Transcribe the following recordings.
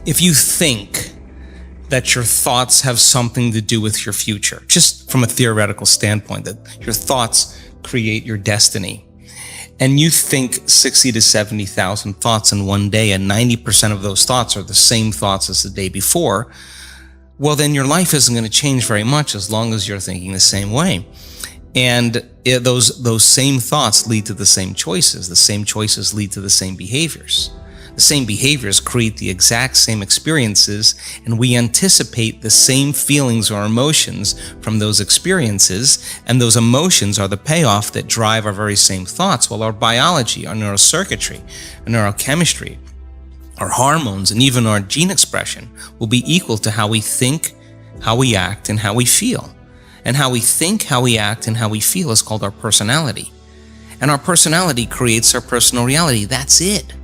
if you think that your thoughts have something to do with your future, just from a theoretical standpoint, that your thoughts create your destiny, and you think 60 to 70,000 thoughts in one day, and 90% of those thoughts are the same thoughts as the day before, well, then your life isn't going to change very much as long as you're thinking the same way. And those same thoughts lead to the same choices. The same choices lead to the same behaviors. The same behaviors create the exact same experiences, and we anticipate the same feelings or emotions from those experiences, and those emotions are the payoff that drive our very same thoughts. Well, our biology, our neurocircuitry, our neurochemistry, our hormones, and even our gene expression will be equal to how we think, how we act, and how we feel. And how we think, how we act, and how we feel is called our personality. And our personality creates our personal reality. That's it.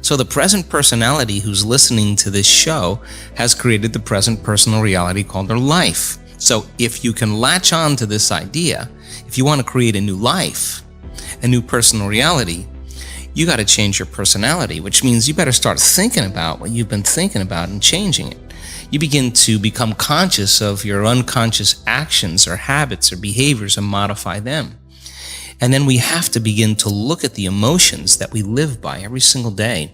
So the present personality who's listening to this show has created the present personal reality called their life. So if you can latch on to this idea, if you want to create a new life, a new personal reality, you got to change your personality, which means you better start thinking about what you've been thinking about and changing it. You begin to become conscious of your unconscious actions or habits or behaviors and modify them. And then we have to begin to look at the emotions that we live by every single day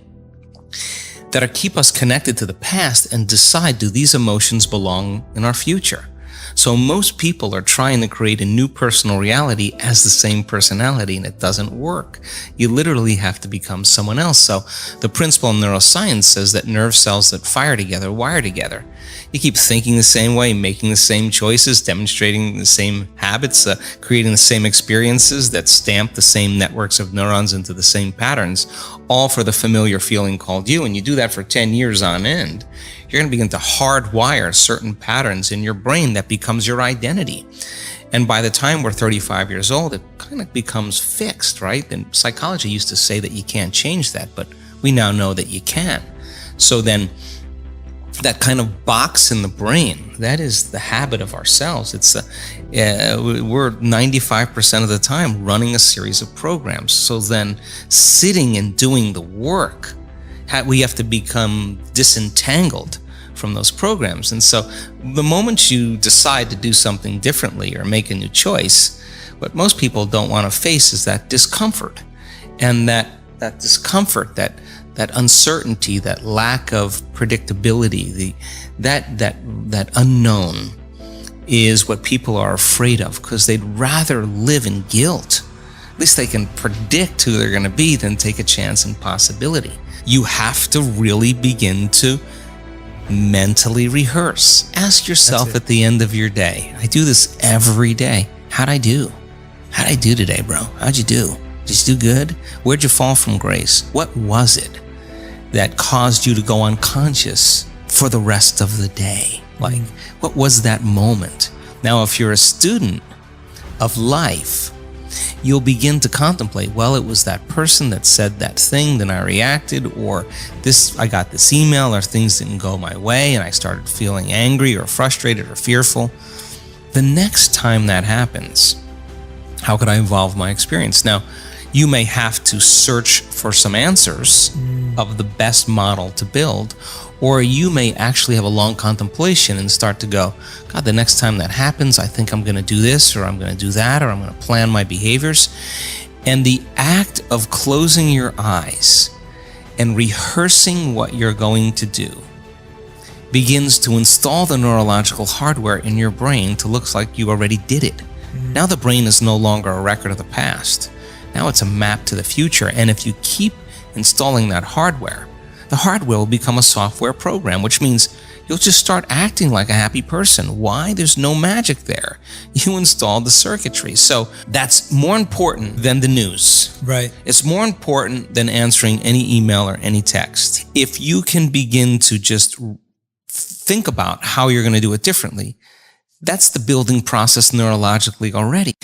that keep us connected to the past and decide, do these emotions belong in our future? So most people are trying to create a new personal reality as the same personality, and it doesn't work. You literally have to become someone else. So the principle in neuroscience says that nerve cells that fire together wire together. You keep thinking the same way, making the same choices, demonstrating the same habits, creating the same experiences that stamp the same networks of neurons into the same patterns, all for the familiar feeling called you. And you do that for 10 years on end. You're going to begin to hardwire certain patterns in your brain that becomes your identity. And by the time we're 35 years old, it kind of becomes fixed, right? And psychology used to say that you can't change that, but we now know that you can. So then that kind of box in the brain, that is the habit of ourselves. We're 95% of the time running a series of programs. So then sitting and doing the work, we have to become disentangled from those programs. And so the moment you decide to do something differently or make a new choice, what most people don't want to face is that discomfort. And that discomfort, that uncertainty, that lack of predictability, that unknown is what people are afraid of, because they'd rather live in guilt. At least they can predict who they're going to be than take a chance in possibility. You have to really begin to mentally rehearse. Ask yourself at the end of your day. I do this every day. How'd I do? How'd I do today, bro? How'd you do? Did you do good? Where'd you fall from grace? What was it that caused you to go unconscious for the rest of the day? Like, what was that moment? Now, if you're a student of life, you'll begin to contemplate, well, it was that person that said that thing, then I reacted, or I got this email, or things didn't go my way, and I started feeling angry or frustrated or fearful. The next time that happens, how could I evolve my experience? Now, you may have to search for some answers of the best model to build, or you may actually have a long contemplation and start to go, God, the next time that happens, I think I'm going to do this, or I'm going to do that, or I'm going to plan my behaviors. And the act of closing your eyes and rehearsing what you're going to do begins to install the neurological hardware in your brain to look like you already did it. Now the brain is no longer a record of the past. Now it's a map to the future. And if you keep installing that hardware, the hardware will become a software program, which means you'll just start acting like a happy person. Why? There's no magic there. You installed the circuitry. So that's more important than the news. Right. It's more important than answering any email or any text. If you can begin to just think about how you're going to do it differently, that's the building process neurologically already.